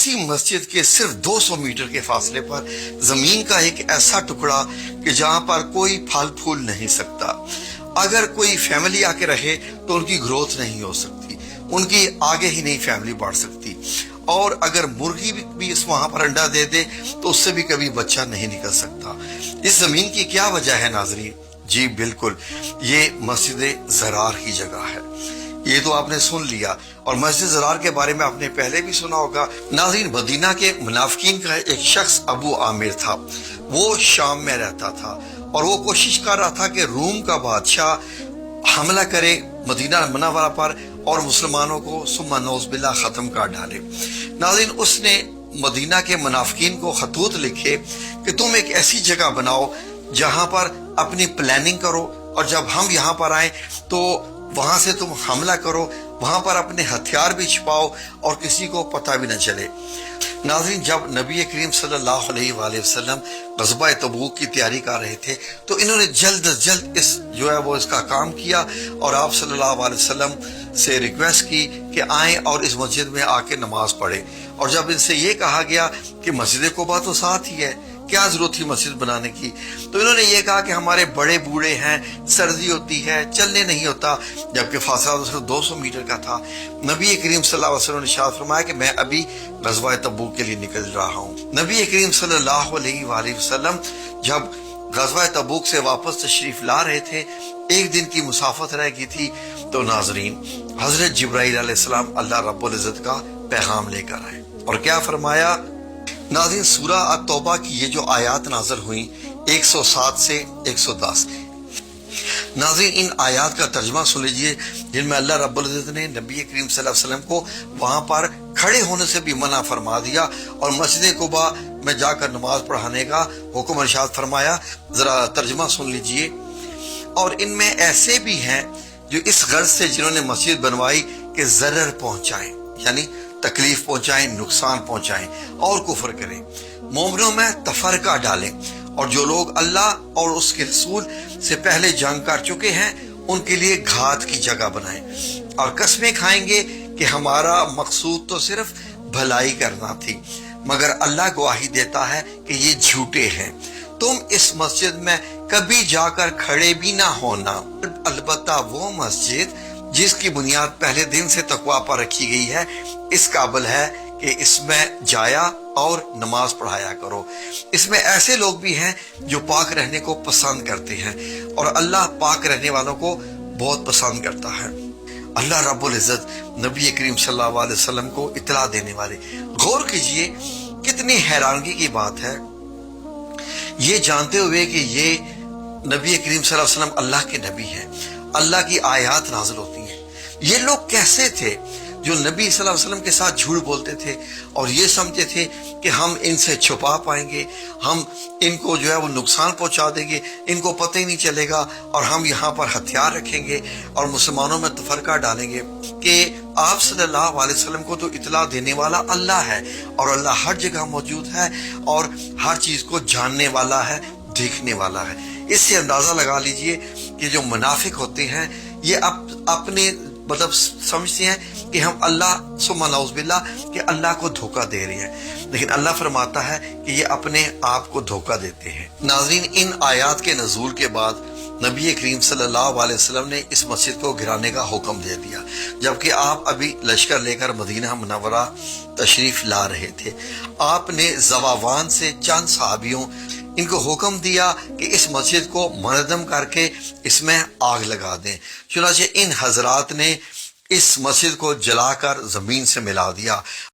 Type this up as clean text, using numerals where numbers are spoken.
اسی مسجد کے صرف 200 میٹر کے فاصلے پر زمین کا ایک ایسا ٹکڑا کہ جہاں پر کوئی پھل پھول نہیں سکتا. اگر کوئی فیملی آ کے رہے تو ان کی گروتھ نہیں ہو سکتی، ان کی آگے ہی نہیں فیملی بڑھ سکتی. اور اگر مرغی بھی اس وہاں پر انڈا دے دے تو اس سے بھی کبھی بچہ نہیں نکل سکتا. اس زمین کی کیا وجہ ہے ناظرین؟ جی بالکل، یہ مسجد زرار کی جگہ ہے. یہ تو آپ نے سن لیا، اور مسجد زرار کے بارے میں آپ نے پہلے بھی سنا ہوگا. ناظرین، مدینہ کے منافقین کا ایک شخص ابو عامر تھا. وہ شام میں رہتا تھا اور وہ کوشش کر رہا تھا کہ روم کا بادشاہ حملہ کرے مدینہ منورہ پر اور مسلمانوں کو ثم نعوذ باللہ ختم کر ڈالے. ناظرین، اس نے مدینہ کے منافقین کو خطوط لکھے کہ تم ایک ایسی جگہ بناؤ جہاں پر اپنی پلاننگ کرو، اور جب ہم یہاں پر آئیں تو وہاں سے تم حملہ کرو، وہاں پر اپنے ہتھیار بھی چھپاؤ اور کسی کو پتہ بھی نہ چلے. ناظرین، جب نبی کریم صلی اللہ علیہ وآلہ وسلم غزوہ تبوک کی تیاری کر رہے تھے تو انہوں نے جلد از جلد اس کا کام کیا اور آپ صلی اللہ علیہ وسلم سے ریکویسٹ کی کہ آئیں اور اس مسجد میں آ کے نماز پڑھیں. اور جب ان سے یہ کہا گیا کہ مسجد قباء تو ساتھ ہی ہے، کیا ضرورت تھی مسجد بنانے کی، تو انہوں نے یہ کہا کہ ہمارے بڑے بوڑھے ہیں، سردی ہوتی ہے، چلنے نہیں ہوتا، جبکہ فاصلہ صرف 200 میٹر کا تھا. نبی کریم صلی اللہ علیہ وسلم نے ارشاد فرمایا کہ میں ابھی غزوہ تبوک کے لیے نکل رہا ہوں. نبی کریم صلی اللہ علیہ وآلہ وسلم جب غزوہ تبوک سے واپس تشریف لا رہے تھے، ایک دن کی مسافت رہ گئی تھی، تو ناظرین حضرت جبرائیل علیہ السلام اللہ رب العزت کا پیغام لے کر آئے. اور کیا فرمایا؟ ناظرین، سورہ التوبہ کی یہ جو آیات نازل ہوئیں 107 سے 110، ناظرین ان آیات کا ترجمہ سن لیجئے، جن میں اللہ رب العزت نے نبی کریم صلی اللہ علیہ وسلم کو وہاں پر کھڑے ہونے سے بھی منع فرما دیا اور مسجد قباء میں جا کر نماز پڑھانے کا حکم ارشاد فرمایا. ذرا ترجمہ سن لیجئے. اور ان میں ایسے بھی ہیں جو اس غرض سے جنہوں نے مسجد بنوائی کہ ضرر پہنچائیں، یعنی تکلیف پہنچائیں، نقصان پہنچائیں اور کفر کریں، مومنوں میں تفرقہ ڈالیں، اور جو لوگ اللہ اور اس کے رسول سے پہلے جنگ کر چکے ہیں ان کے لیے گھات کی جگہ بنائیں، اور قسمیں کھائیں گے کہ ہمارا مقصود تو صرف بھلائی کرنا تھی، مگر اللہ گواہی دیتا ہے کہ یہ جھوٹے ہیں. تم اس مسجد میں کبھی جا کر کھڑے بھی نہ ہونا، البتہ وہ مسجد جس کی بنیاد پہلے دن سے تقوی پر رکھی گئی ہے اس قابل ہے کہ اس میں جایا اور نماز پڑھایا کرو. اس میں ایسے لوگ بھی ہیں جو پاک رہنے کو پسند کرتے ہیں، اور اللہ پاک رہنے والوں کو بہت پسند کرتا ہے. اللہ رب العزت نبی کریم صلی اللہ علیہ وسلم کو اطلاع دینے والے. غور کیجئے کتنی حیرانگی کی بات ہے، یہ جانتے ہوئے کہ یہ نبی کریم صلی اللہ علیہ وسلم اللہ کے نبی ہیں، اللہ کی آیات نازل ہوتی ہیں. یہ لوگ کیسے تھے جو نبی صلی اللہ علیہ وسلم کے ساتھ جھوٹ بولتے تھے اور یہ سمجھتے تھے کہ ہم ان سے چھپا پائیں گے، ہم ان کو جو ہے وہ نقصان پہنچا دیں گے، ان کو پتہ ہی نہیں چلے گا، اور ہم یہاں پر ہتھیار رکھیں گے اور مسلمانوں میں تفرقہ ڈالیں گے. کہ آپ صلی اللہ علیہ وسلم کو تو اطلاع دینے والا اللہ ہے، اور اللہ ہر جگہ موجود ہے اور ہر چیز کو جاننے والا ہے، دیکھنے والا ہے. اس سے اندازہ لگا لیجئے کہ جو منافق ہوتے ہیں یہ اپنے مطلب سمجھتے ہیں کہ ہم اللہ ثم نعوذ باللہ کہ اللہ کو دھوکہ دے رہے ہیں، لیکن اللہ فرماتا ہے کہ یہ اپنے آپ کو دھوکہ دیتے ہیں. ناظرین ان آیات کے نزول کے بعد نبی کریم صلی اللہ علیہ وسلم نے اس مسجد کو گرانے کا حکم دے دیا، جبکہ آپ ابھی لشکر لے کر مدینہ منورہ تشریف لا رہے تھے. آپ نے زواوان سے چند صحابیوں ان کو حکم دیا کہ اس مسجد کو منہدم کر کے اس میں آگ لگا دیں. چنانچہ ان حضرات نے اس مسجد کو جلا کر زمین سے ملا دیا